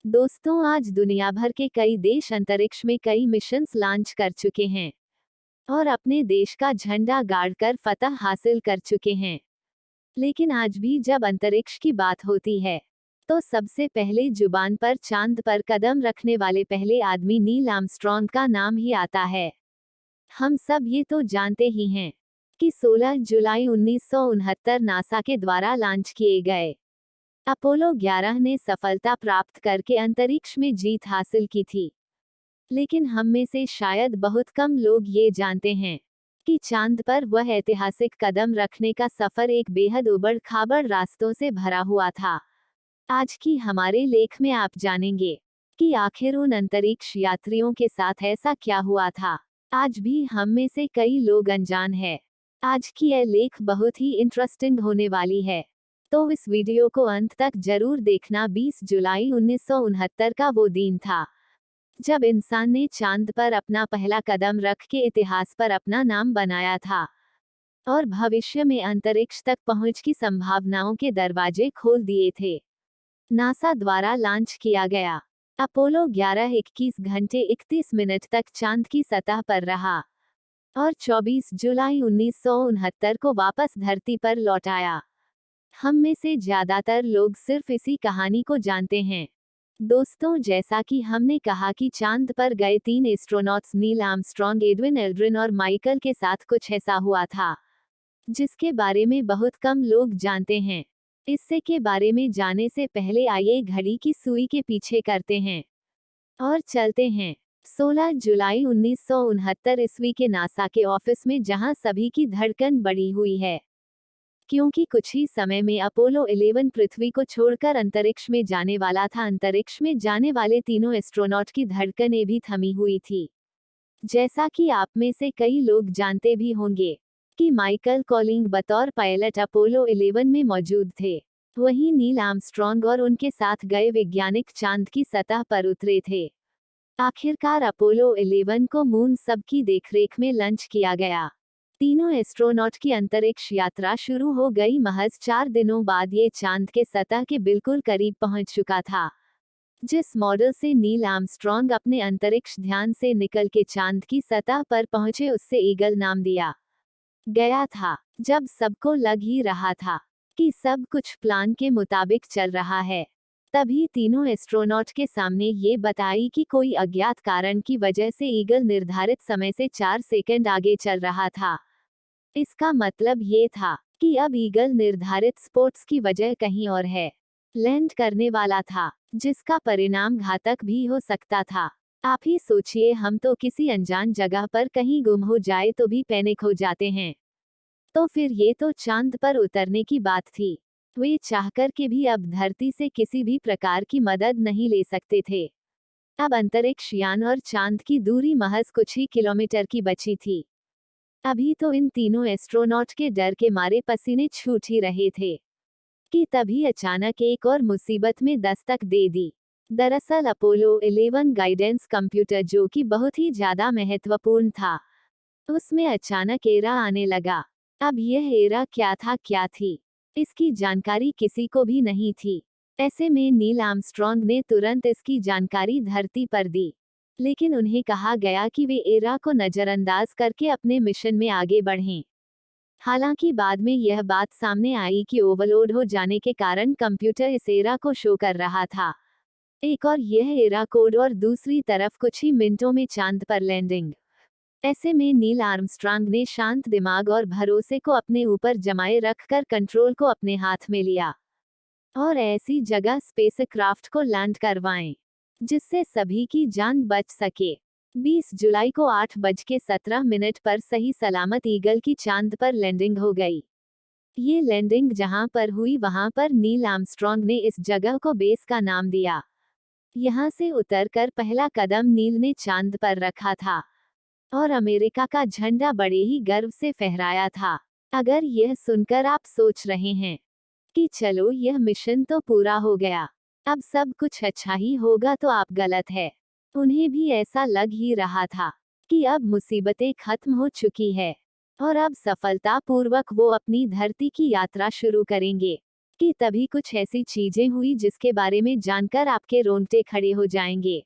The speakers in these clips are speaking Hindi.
दोस्तों, आज दुनिया भर के कई देश अंतरिक्ष में कई मिशंस लॉन्च कर चुके हैं और अपने देश का झंडा गाड़कर फतह हासिल कर चुके हैं। लेकिन आज भी जब अंतरिक्ष की बात होती है तो सबसे पहले जुबान पर चांद पर कदम रखने वाले पहले आदमी नील आर्मस्ट्रॉन्ग का नाम ही आता है। हम सब ये तो जानते ही हैं कि 16 जुलाई 1969 नासा के द्वारा लॉन्च किए गए अपोलो 11 ने सफलता प्राप्त करके अंतरिक्ष में जीत हासिल की थी। लेकिन हम में से शायद बहुत कम लोग ये जानते हैं कि चांद पर वह ऐतिहासिक कदम रखने का सफर एक बेहद उबड़-खाबड़ रास्तों से भरा हुआ था। आज की हमारे लेख में आप जानेंगे कि आखिर उन अंतरिक्ष यात्रियों के साथ ऐसा क्या हुआ था। आज भी हम में से कई लोग अनजान हैं। आज की यह लेख बहुत ही इंटरेस्टिंग होने वाली है, तो इस वीडियो को अंत तक जरूर देखना। 20 जुलाई 1969 का वो दिन था जब इंसान ने चांद पर अपना पहला कदम रख के इतिहास पर अपना नाम बनाया था और भविष्य में अंतरिक्ष तक पहुंच की संभावनाओं के दरवाजे खोल दिए थे। नासा द्वारा लॉन्च किया गया अपोलो 11 21 घंटे 31 मिनट तक चांद की सतह पर रहा और 24 जुलाई 1969 को वापस धरती पर लौट आया। हम में से ज्यादातर लोग सिर्फ इसी कहानी को जानते हैं। दोस्तों, जैसा कि हमने कहा कि चांद पर गए 3 astronauts Neil Armstrong, Edwin Aldrin और माइकल के साथ कुछ ऐसा हुआ था जिसके बारे में बहुत कम लोग जानते हैं। इससे के बारे में जाने से पहले आइए घड़ी की सुई के पीछे करते हैं और चलते हैं 16 जुलाई 1969 ईस्वी के नासा के ऑफिस में, जहां सभी की धड़कन बढ़ी हुई है क्योंकि कुछ ही समय में अपोलो 11 पृथ्वी को छोड़कर अंतरिक्ष में जाने वाला था। अंतरिक्ष में जाने वाले तीनों एस्ट्रोनॉट की धड़कनें भी थमी हुई थी। जैसा कि आप में से कई लोग जानते भी होंगे कि माइकल कॉलिंग बतौर पायलट अपोलो 11 में मौजूद थे। वहीं नील आर्मस्ट्रॉन्ग और उनके साथ गए वैज्ञानिक चांद की सतह पर उतरे थे। आखिरकार अपोलो 11 को मून सब की देखरेख में लॉन्च किया गया। तीनों एस्ट्रोनॉट की अंतरिक्ष यात्रा शुरू हो गई। महज 4 दिनों बाद ये चांद के सतह के बिल्कुल करीब पहुंच चुका था। जिस मॉडल से नील आर्मस्ट्रॉन्ग अपने अंतरिक्ष ध्यान से निकल के चांद की सतह पर पहुंचे, उससे ईगल नाम दिया गया था। जब सबको लग ही रहा था कि सब कुछ प्लान के मुताबिक चल रहा है, तभी तीनों एस्ट्रोनॉट के सामने ये बताई कि कोई अज्ञात कारण की वजह से ईगल निर्धारित समय से 4 सेकंड आगे चल रहा था। इसका मतलब ये था कि अब ईगल निर्धारित स्पोर्ट्स की वजह कहीं और है लैंड करने वाला था, जिसका परिणाम घातक भी हो सकता था। आप ही सोचिए, हम तो किसी अनजान जगह पर कहीं गुम हो जाए तो भी पैनिक हो जाते हैं, तो फिर ये तो चांद पर उतरने की बात थी। वे चाहकर के भी अब धरती से किसी भी प्रकार की मदद नहीं ले सकते थे। अब अंतरिक्ष यान और चांद की दूरी महज कुछ ही किलोमीटर की बची थी। अभी तो इन तीनों एस्ट्रोनॉट के डर के मारे पसीने छूट ही रहे थे कि तभी अचानक एक और मुसीबत में दस्तक दे दी। दरअसल अपोलो 11 गाइडेंस कंप्यूटर, जो कि बहुत ही ज्यादा महत्वपूर्ण था, उसमें अचानक एरर आने लगा। अब यह एरर क्या थी, इसकी जानकारी किसी को भी नहीं थी। ऐसे में नील आर्मस्ट्रॉन्ग ने तुरंत इसकी जानकारी धरती पर दी, लेकिन उन्हें कहा गया कि वे एरर को नजरअंदाज करके अपने मिशन में आगे बढ़ें। हालांकि बाद में यह बात सामने आई कि ओवरलोड हो जाने के कारण कंप्यूटर इस एरर को शो कर रहा था। एक और यह एरर कोड, और दूसरी तरफ कुछ ही मिनटों में चांद पर लैंडिंग। ऐसे में नील आर्मस्ट्रॉन्ग ने शांत दिमाग और भरोसे को अपने ऊपर जमाए रखकर कंट्रोल को अपने हाथ में लिया और ऐसी जगह स्पेसक्राफ्ट को लैंड करवाएं जिससे सभी की जान बच सके। 20 जुलाई को 8:17 पर सही सलामत ईगल की चांद पर लैंडिंग हो गई। ये लैंडिंग जहां पर हुई, वहां पर नील आर्मस्ट्रॉन्ग ने इस जगह को बेस का नाम दिया। यहां से उतरकर पहला कदम नील ने चांद पर रखा था और अमेरिका का झंडा बड़े ही गर्व से फहराया था। अगर यह सुनकर आप सोच रहे हैं कि चलो यह मिशन तो पूरा हो गया, अब सब कुछ अच्छा ही होगा, तो आप गलत है। उन्हें भी ऐसा लग ही रहा था कि अब मुसीबतें खत्म हो चुकी है और अब सफलतापूर्वक वो अपनी धरती की यात्रा शुरू करेंगे। कि तभी कुछ ऐसी चीजें हुई जिसके बारे में जानकर आपके रोंगटे खड़े हो जाएंगे।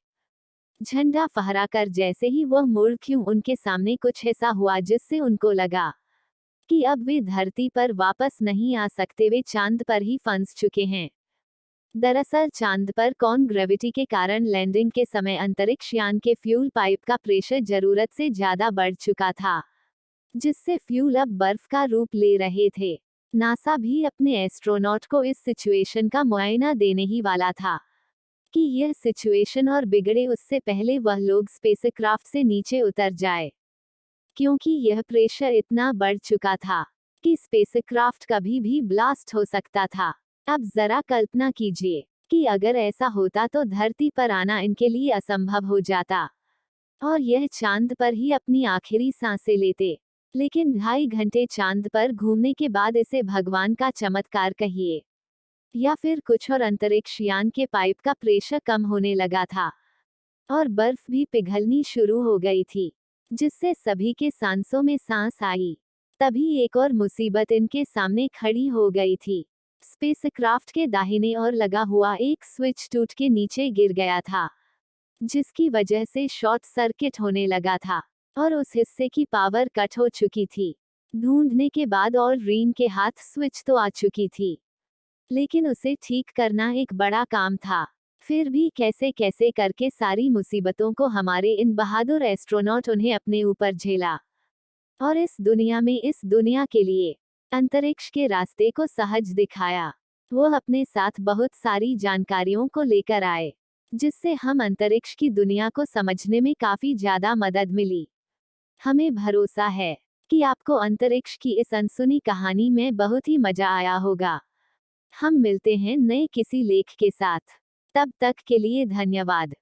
झंडा फहराकर जैसे ही वह मुड़ क्यों उनके सामने कुछ ऐसा हुआ जिससे उनको लगा कि अब वे धरती पर वापस नहीं आ सकते, वे चांद पर ही फंस चुके हैं। दरअसल चांद पर कौन ग्रेविटी के कारण लैंडिंग के समय अंतरिक्ष यान के फ्यूल पाइप का प्रेशर जरूरत से ज्यादा बढ़ चुका था, जिससे फ्यूल अब बर्फ का रूप ले रहे थे। नासा भी अपने एस्ट्रोनॉट को इस सिचुएशन का मुआयना देने ही वाला था कि यह सिचुएशन और बिगड़े उससे पहले वह लोग स्पेसक्राफ्ट से नीचे उतर जाए, क्योंकि यह प्रेशर इतना बढ़ चुका था कि स्पेसक्राफ्ट कभी भी ब्लास्ट हो सकता था। अब जरा कल्पना कीजिए कि अगर ऐसा होता तो धरती पर आना इनके लिए असंभव हो जाता और यह चांद पर ही अपनी आखिरी सांसें लेते। लेकिन 2.5 घंटे चांद पर घूमने के बाद इसे भगवान का चमत्कार कहिए या फिर कुछ और, अंतरिक्ष यान के पाइप का प्रेशर कम होने लगा था और बर्फ भी पिघलनी शुरू हो गई थी, जिससे सभी के सांसों में सांस आई। तभी एक और मुसीबत इनके सामने खड़ी हो गई थी। स्पेसक्राफ्ट के दाहिने ओर लगा हुआ एक स्विच टूट के नीचे गिर गया था, जिसकी वजह से शॉर्ट सर्किट होने लगा था और उस हिस्से की पावर कट हो चुकी थी। ढूंढने के बाद ऑलड्रीन के हाथ स्विच तो आ चुकी थी, लेकिन उसे ठीक करना एक बड़ा काम था। फिर भी कैसे कैसे करके सारी मुसीबतों को हमारे इन बहादुर एस्ट्रोनॉट उन्हें अपने ऊपर झेला और इस दुनिया के लिए अंतरिक्ष के रास्ते को सहज दिखाया। वो अपने साथ बहुत सारी जानकारियों को लेकर आए, जिससे हम अंतरिक्ष की दुनिया को समझने में काफी ज्यादा मदद मिली। हमें भरोसा है कि आपको अंतरिक्ष की इस अनसुनी कहानी में बहुत ही मजा आया होगा। हम मिलते हैं नए किसी लेख के साथ। तब तक के लिए धन्यवाद।